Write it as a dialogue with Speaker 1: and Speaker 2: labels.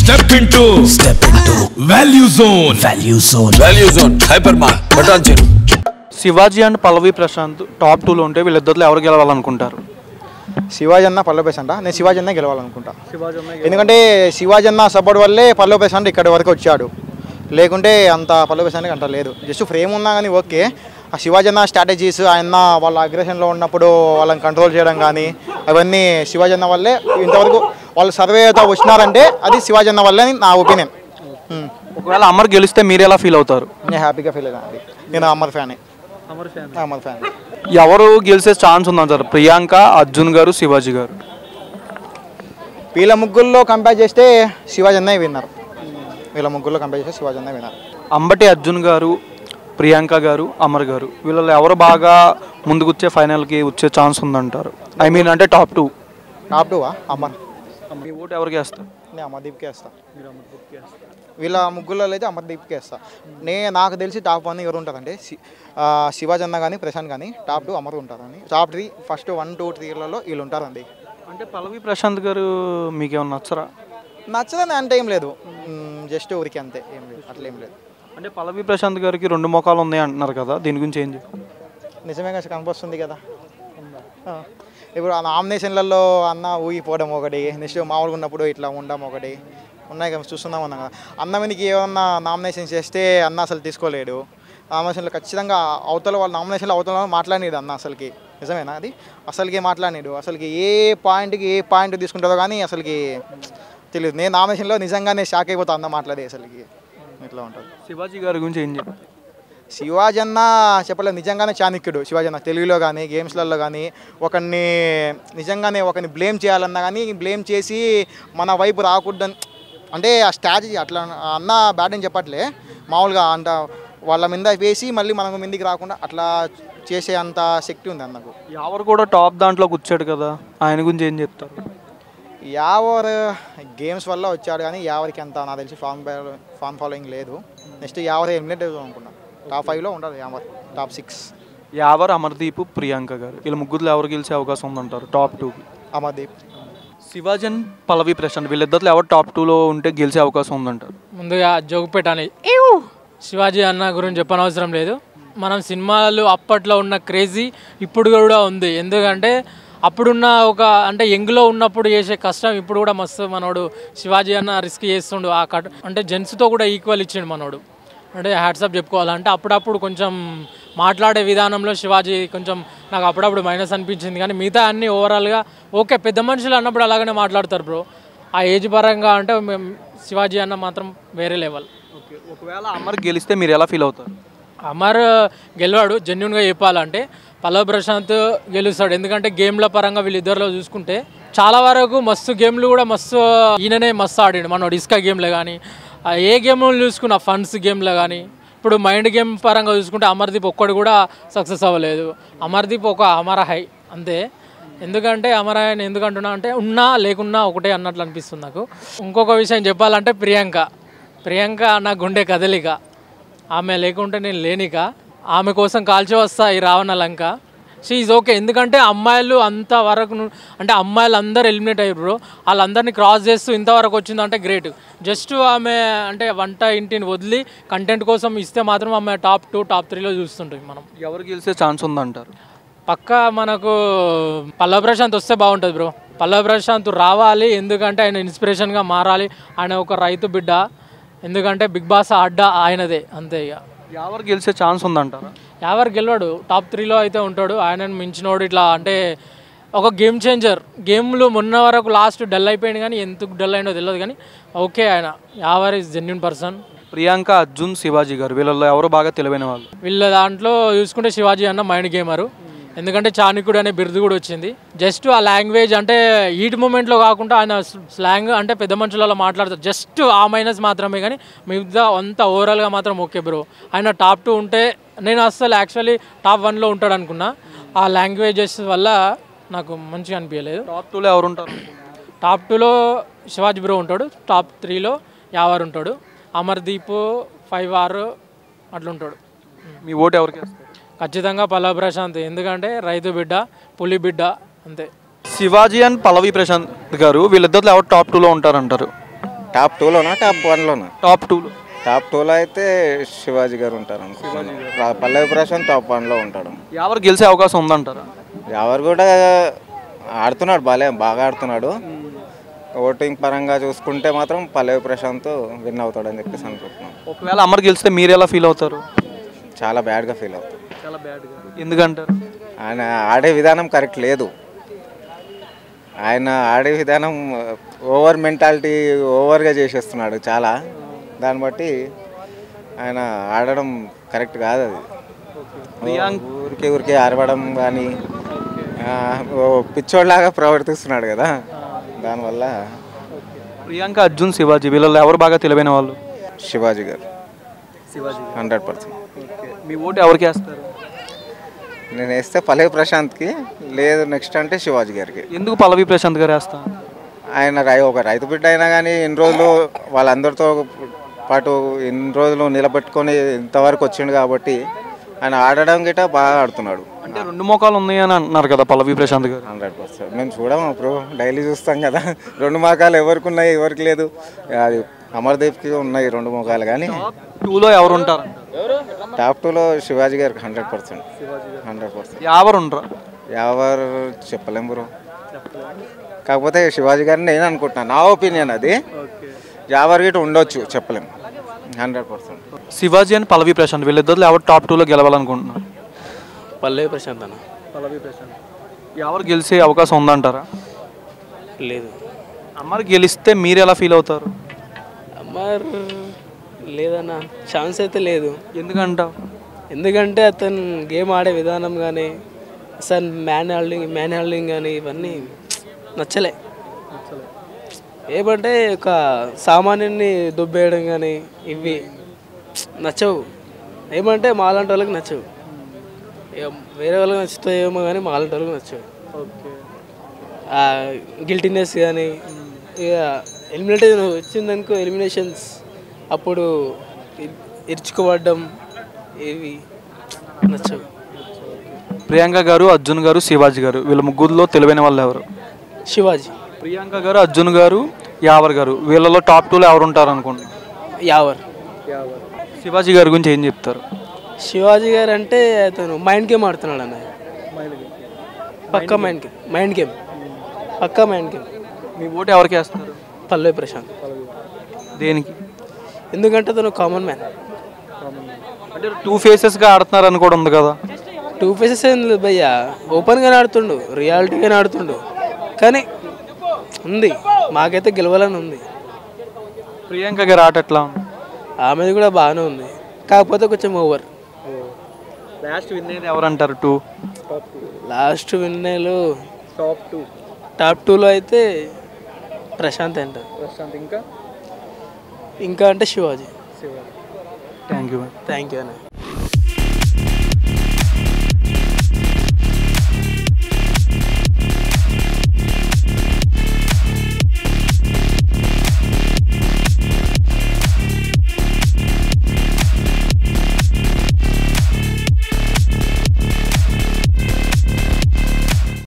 Speaker 1: Step into Value Zone. Hyper Mart. Button Zero.
Speaker 2: Shivaji and Pallavi Prashanth top 2లో ఉంటే వీళ్ళిద్దరిలో ఎవరు గెలవాలనుకుంటారు?
Speaker 3: శివాజీ అన్న పల్లవి ప్రశాంత్ నేను శివాజీ అన్న గెలవాలనుకుంటా. ఎందుకంటే శివాజీ అన్న సపోర్ట్ వల్లే పల్లవి ప్రశాంత్ ఇక్కడి వరకు వచ్చాడు. లేకుంటే అంత పల్లవి ప్రశాంత్ అంత లేదు. జస్ట్ ఫ్రేమ్ ఉన్నా కానీ ఓకే. ఆ శివాజీ అన్న స్ట్రాటజీస్ ఆయన వాళ్ళ అగ్రెషన్లో ఉన్నప్పుడు వాళ్ళని కంట్రోల్ చేయడం కానీ అవన్నీ శివాజీ అన్న వల్లే ఇంతవరకు వాళ్ళు సర్వేతో వచ్చినారంటే అది శివాజీ అన్న వల్లే నా ఒపీనియన్.
Speaker 2: ఒకవేళ అమర్ గెలిస్తే మీరు ఎలా ఫీల్ అవుతారు?
Speaker 3: నేను హ్యాపీగా ఫీల్ అయ్యాను. నేను అమర్ ఫ్యాన్.
Speaker 2: ఎవరు గెలిచే ఛాన్స్ ఉందంటారు? ప్రియాంక, అర్జున్ గారు, శివాజీ గారు.
Speaker 3: వీళ్ళ ముగ్గురులో కంపేర్ చేస్తే శివాజీ అన్నయ్య విన్నారు. వీళ్ళ ముగ్గురులో కంపేర్ చేస్తే శివాజీ అన్నయ్య విన్నారు.
Speaker 2: అంబటి అర్జున్ గారు, ప్రియాంక గారు, అమర్ గారు వీళ్ళలో ఎవరు బాగా ముందుకు వచ్చే ఫైనల్కి వచ్చే ఛాన్స్ ఉందంటారు? ఐ మీన్ అంటే టాప్ 2.
Speaker 3: టాప్ 2 అమర్.
Speaker 2: మీ ఓటు ఎవరికి వేస్తారు?
Speaker 3: నేను అమర్దీప్కే వేస్తాను. వీళ్ళ ముగ్గురులో అయితే అమర్దీప్కే వేస్తాను. నాకు తెలిసి టాప్ 1 ఎవరు ఉంటారంటే శివాజీ అన్న కానీ ప్రశాంత్ కానీ. టాప్ 2 అమర్ ఉంటారని. టాప్ 3 ఫస్ట్ 1, 2, 3లలో వీళ్ళు ఉంటారండి.
Speaker 2: అంటే పల్లవి ప్రశాంత్ గారు మీకు ఏమన్నా నచ్చరా?
Speaker 3: నచ్చదని అంటే ఏం లేదు, జస్ట్ ఊరికి అంతే, ఏం లేదు, అట్లా ఏం లేదు.
Speaker 2: అంటే పల్లవి ప్రశాంత్ గారికి 2 మోకాలు ఉన్నాయి అంటున్నారు కదా, దీని గురించి ఏం చెప్పి?
Speaker 3: నిజమే కనిపిస్తుంది కదా. ఇప్పుడు ఆ నామినేషన్లలో అన్న ఊగిపోవడం ఒకటి, నెక్స్ట్ మామూలుగా ఉన్నప్పుడు ఇట్లా ఉండడం ఒకటి ఉన్నాయి కదా, చూస్తున్నాం అన్నా కదా. అన్న మీదకి ఏమన్నా నామినేషన్ చేస్తే అన్న అసలు తీసుకోలేడు. నామినేషన్లో ఖచ్చితంగా అవతల వాళ్ళు నామినేషన్లో మాట్లాడినాడు అన్న అసలుకి. నిజమేనా అది? అసలుకి మాట్లాడినాడు. అసలుకి ఏ పాయింట్ తీసుకుంటారో కానీ అసలుకి తెలియదు. నేను నామినేషన్లో నిజంగానే షాక్ అయిపోతా అన్న మాట్లాడే అసలుకి ఇట్లా ఉంటుంది.
Speaker 2: శివాజీ గారి గురించి ఏం చెప్పారు?
Speaker 3: శివాజీ అన్న చెప్పలేదు, నిజంగానే చాణక్యుడు శివాజీ అన్న. తెలుగులో కానీ గేమ్స్లలో కానీ ఒకరిని బ్లేమ్ చేయాలన్నా కానీ బ్లేమ్ చేసి మన వైపు రాకూడదని, అంటే ఆ స్ట్రాటజీ అట్లా అన్న బ్యాడ్ అని చెప్పట్లే, మామూలుగా అంట వాళ్ళ మీద వేసి మళ్ళీ మనకు మీదికి రాకుండా అట్లా చేసే అంత శక్తి ఉంది అన్నకు.
Speaker 2: ఎవరు కూడా టాప్ దాంట్లోకి వచ్చాడు కదా, ఆయన గురించి ఏం చెప్తారు?
Speaker 3: యావర్ గేమ్స్ వల్ల వచ్చాడు కానీ యావరికి అంత నాకు తెలిసి ఫామ్ ఫాలోయింగ్ లేదు. నెక్స్ట్ యావర్ ఎలిమినేట్ అనుకున్నాను. టాప్ 5లో ఉండాలి యావర్. టాప్ 6
Speaker 2: యావర్, అమర్దీప్, ప్రియాంక గారు వీళ్ళ ముగ్గురులో ఎవరు గెలిచే అవకాశం ఉందంటారు టాప్ 2కి?
Speaker 3: అమర్దీప్.
Speaker 2: శివాజీ అండ్ పల్లవి ప్రశాంత్ వీళ్ళిద్దరిలో ఎవరు టాప్ 2లో ఉంటే గెలిచే అవకాశం ఉందంటారు?
Speaker 4: ముందుగా జోగుపేట అని శివాజీ అన్న గురించి చెప్పనవసరం లేదు. మనం సినిమాలు అప్పట్లో ఉన్న క్రేజీ ఇప్పుడు కూడా ఉంది. ఎందుకంటే అప్పుడున్న అంటే యంగ్లో ఉన్నప్పుడు చేసే కష్టం ఇప్పుడు కూడా మస్తు మనోడు శివాజీ అన్న రిస్క్ చేస్తుండు. అంటే జెంట్స్తో కూడా ఈక్వల్ ఇచ్చిండు మనోడు. అంటే హ్యాట్సాప్ చెప్పుకోవాలంటే అప్పుడప్పుడు కొంచెం మాట్లాడే విధానంలో శివాజీ కొంచెం నాకు అప్పుడప్పుడు మైనస్ అనిపించింది. కానీ మిగతా అన్నీ ఓవరాల్గా ఓకే. పెద్ద మనుషులు అన్నప్పుడు అలాగనే మాట్లాడతారు బ్రో. ఆ ఏజ్ పరంగా అంటే శివాజీ అన్న మాత్రం వేరే లెవెల్.
Speaker 2: ఓకే. ఒకవేళ అమర్ గెలిస్తే మీరు ఎలా ఫీల్ అవుతారు?
Speaker 4: అమర్ గెలవాడు. జెన్యున్గా చెప్పాలంటే పల్లవి ప్రశాంత్ గెలుస్తాడు. ఎందుకంటే గేమ్ల పరంగా వీళ్ళిద్దరిలో చూసుకుంటే చాలా వరకు మస్తు గేమ్లు కూడా ఈయననే మస్తు ఆడాడు మనోడు. ఇసుక గేమ్లో కానీ ఏ గేమ్లో చూసుకున్నా, ఫండ్స్ గేమ్లో కానీ. ఇప్పుడు మైండ్ గేమ్ పరంగా చూసుకుంటే అమర్దీప్ ఒక్కడు కూడా సక్సెస్ అవ్వలేదు. అమర్దీప్ ఒక అమర హై అంతే. ఎందుకంటే అమర హై ఎందుకంటున్నా అంటే ఉన్నా లేకున్నా ఒకటే అన్నట్లు అనిపిస్తుంది నాకు. ఇంకొక విషయం చెప్పాలంటే ప్రియాంక నా గుండె కదలిక. ఆమె లేకుంటే నేను లేనిక. ఆమె కోసం కాల్చి వస్తా ఈ Ravana Lanka. She is okay. ఎందుకంటే అమ్మాయిలు అంతవరకు అంటే అమ్మాయిలు అందరూ ఎలిమినేట్ అయ్యారు బ్రో. వాళ్ళందరినీ క్రాస్ చేస్తూ ఇంతవరకు వచ్చిందంటే గ్రేట్. జస్ట్ ఆమె అంటే వంట ఇంటిని వదిలి కంటెంట్ కోసం ఇస్తే మాత్రం ఆమె టాప్ 2, టాప్ 3లో చూస్తుంటాం మనం.
Speaker 2: ఎవరు గెలిచే ఛాన్స్ ఉందంటారు?
Speaker 4: పక్కా మనకు పల్లవి ప్రశాంత్ వస్తే బాగుంటుంది బ్రో. పల్లవి ప్రశాంత్ రావాలి. ఎందుకంటే ఆయన ఇన్స్పిరేషన్గా మారాలి. ఆయన ఒక రైతు బిడ్డ. ఎందుకంటే బిగ్ బాస్ అడ్డా ఆయనదే అంతే. ఇక
Speaker 2: ఎవరు గెలిచే ఛాన్స్ ఉందంటారా?
Speaker 4: ఎవరు గెలవాడు టాప్ 3లో అయితే ఉంటాడు. ఆయనను మించినోడు ఇట్లా అంటే ఒక గేమ్ చేంజర్. గేమ్లు మొన్న వరకు లాస్ట్ డల్ అయిపోయింది కానీ ఎందుకు డల్ అయినో తెలియదు కానీ ఓకే. ఆయన ever is genuine person.
Speaker 2: Priyanka, Arjun, Shivaji గారు వీళ్ళల్లో ఎవరు బాగా తెలివైన వాళ్ళు?
Speaker 4: వీళ్ళ దాంట్లో చూసుకుంటే శివాజీ అన్న మైండ్ గేమరు. ఎందుకంటే చాణక్యుడు అనే బిరుదు కూడా వచ్చింది. జస్ట్ ఆ లాంగ్వేజ్ అంటే ఈట్ మూమెంట్లో కాకుండా ఆయన స్లాంగ్ అంటే పెద్ద మనుషులలో మాట్లాడతారు. జస్ట్ ఆ మైనస్ మాత్రమే కానీ మిగతా అంతా ఓవరాల్గా మాత్రం ఓకే బ్రో. ఆయన టాప్ 2 ఉంటే నేను అసలు యాక్చువల్లీ టాప్ 1లో ఉంటాడు అనుకున్నా. ఆ లాంగ్వేజెస్ వల్ల నాకు మంచిగా అనిపించలేదు.
Speaker 2: టాప్ 2లో ఎవరు ఉంటారు?
Speaker 4: టాప్ 2లో శివాజీ బ్రో ఉంటాడు. టాప్ 3లో యావర్ ఉంటాడు. అమర్దీప్ 5 అట్లా ఉంటాడు.
Speaker 2: మీ ఓటు ఎవరికి?
Speaker 4: ఖచ్చితంగా పల్లవి ప్రశాంత్. ఎందుకంటే రైతు బిడ్డ, పులి బిడ్డ అంతే.
Speaker 2: శివాజీ అండ్ పల్లవి ప్రశాంత్ గారు వీళ్ళిద్దరిలో ఎవరు టాప్ 2లో ఉంటారంటారు?
Speaker 5: టాప్ 2లోనా టాప్ 1లోనా?
Speaker 2: టాప్ 2లో.
Speaker 5: టాప్ 2లో అయితే శివాజీ గారు ఉంటారు అనుకుంటున్నాను. పల్లవి ప్రశాంత్ టాప్ 1లో ఉంటాడు.
Speaker 2: ఎవరు గెలిచే అవకాశం ఉందంటారా?
Speaker 5: ఎవరు కూడా ఆడుతున్నాడు, బాగా ఆడుతున్నాడు. ఓటింగ్ పరంగా చూసుకుంటే మాత్రం పల్లవి ప్రశాంత్ విన్ అవుతాడని చెప్పేసి అనుకుంటున్నాను.
Speaker 2: ఒకవేళ అమర్ గెలిస్తే మీరు ఎలా ఫీల్ అవుతారు?
Speaker 5: చాలా బ్యాడ్గా ఫీల్ అవుతాడు.
Speaker 2: చాలా బ్యాడ్గా. ఎందుకంటారు?
Speaker 5: ఆయన ఆడే విధానం కరెక్ట్ లేదు. ఆయన ఆడే విధానం ఓవర్ మెంటాలిటీ, ఓవర్గా చేసేస్తున్నాడు చాలా. దాన్ని బట్టి ఆయన ఆడడం కరెక్ట్ కాదు. అది ఊరికే అరవడం కానీ పిచ్చోడ్లాగా ప్రవర్తిస్తున్నాడు కదా, దానివల్ల.
Speaker 2: ప్రియాంక, అర్జున్, శివాజీ వీళ్ళలో ఎవరు బాగా తెలివైన వాళ్ళు?
Speaker 5: శివాజీ గారు 100%.
Speaker 2: మీ ఓటు ఎవరికి వేస్తారు?
Speaker 5: నేను వేస్తే పల్లవి ప్రశాంత్కి, లేదు నెక్స్ట్ అంటే శివాజీ గారికి.
Speaker 2: ఎందుకు పల్లవి ప్రశాంత్ గారు వేస్తాను?
Speaker 5: ఆయన ఒక రైతు బిడ్డ అయినా కానీ ఇన్ని రోజులు వాళ్ళందరితో పాటు ఇన్ని రోజులు నిలబెట్టుకొని ఇంతవరకు వచ్చిండు కాబట్టి ఆయన ఆడడం గిట్ట బాగా ఆడుతున్నాడు.
Speaker 2: అంటే 2 మోకాలు ఉన్నాయని అంటున్నారు కదా పల్లవి ప్రశాంత్ గారు.
Speaker 5: 100%. మేము చూడము అప్పుడు, డైలీ చూస్తాం కదా. 2 మోకాలు ఎవరికి ఉన్నాయి, ఎవరికి లేదు. అది అమర్దీప్కి ఉన్నాయి 2 మోకాలు. కానీ
Speaker 2: 2లో ఎవరు ఉంటారు?
Speaker 5: టాప్ 2లో శివాజీ గారికి 100%. 100%.
Speaker 2: ఎవరు ఉండరు?
Speaker 5: ఎవరు చెప్పలేం బ్రో. కాకపోతే శివాజీ గారిని నేను అనుకుంటున్నాను, నా ఒపీనియన్ అది. ఎవరు గిట్ట ఉండొచ్చు, చెప్పలేం. 100%.
Speaker 2: శివాజీ అని పల్లవి ప్రశాంత్ వీళ్ళిద్దరు ఎవరు టాప్ 2లో గెలవాలనుకుంటున్నారు?
Speaker 6: పల్లవి ప్రశాంత్ అన్న.
Speaker 2: పల్లవి ప్రశాంత్. ఎవరు గెలిచే అవకాశం ఉందంటారా?
Speaker 6: లేదు.
Speaker 2: అమర్ గెలిస్తే మీరు ఎలా ఫీల్ అవుతారు?
Speaker 6: అమర్ లేదన్న, ఛాన్స్ అయితే లేదు.
Speaker 2: ఎందుకంటావు?
Speaker 6: ఎందుకంటే అతను గేమ్ ఆడే విధానం కానీ, అసలు మ్యాన్ హ్యాండ్లింగ్ కానీ ఇవన్నీ నచ్చలే. ఏమంటే ఒక సామాన్యుని దుబ్బేయడం కానీ ఇవి నచ్చవు. ఏమంటే మాలాంటి వాళ్ళకి నచ్చవు. వేరే వాళ్ళకి నచ్చుతాయేమో కానీ మాలాంటి వాళ్ళకి నచ్చవు. గిల్టీనెస్ కానీ, ఇక ఎలిమినేషన్ వచ్చిందనుకో, ఎలిమినేషన్స్ అప్పుడు ఇరుచుకోవడం ఇవి నచ్చవు.
Speaker 2: ప్రియాంక గారు, అర్జున్ గారు, శివాజీ గారు వీళ్ళ ముగ్గురులో తెలివైన వాళ్ళు ఎవరు?
Speaker 6: శివాజీ.
Speaker 2: ప్రియాంక గారు, అర్జున్ గారు, యావర్ గారు వీళ్ళలో టాప్ 2లో ఎవరు ఉంటారు అనుకుంటున్నారు?
Speaker 6: యావర్.
Speaker 2: శివాజీ గారి గురించి ఏం చెప్తారు?
Speaker 6: శివాజీ గారు అంటే అతను మైండ్ గేమ్ ఆడుతున్నాడు అన్న. పక్కా మైండ్ గేమ్.
Speaker 2: మీ ఓటు ఎవరికి వేస్తారు?
Speaker 6: పల్లవి ప్రశాంత్.
Speaker 2: దేనికి?
Speaker 6: ఎందుకంటే అతను కామన్ మ్యాన్.
Speaker 2: అంటే 2 ఫేసెస్గా ఆడుతున్నారు అని కూడా ఉంది కదా.
Speaker 6: 2 ఫేసెస్ ఏం లేదు భయ్యా, ఓపెన్గానే ఆడుతుండు, రియాలిటీగానే ఆడుతుండు. కానీ ఉంది, మాకైతే గెలవాలని ఉంది.
Speaker 2: ప్రియాంక గారి ఆట ఎట్లా ఉంది?
Speaker 6: ఆమెది కూడా బాగానే ఉంది, కాకపోతే కొంచెం ఓవర్.
Speaker 2: లాస్ట్ విన్ అయ్యేది ఎవరంటారు? 2
Speaker 6: లాస్ట్ విన్నర్లు టాప్ 2లో అయితే ప్రశాంత్ అంటారు. ఇంకా అంటే శివాజీ.
Speaker 2: థ్యాంక్ యూ
Speaker 6: అన్న.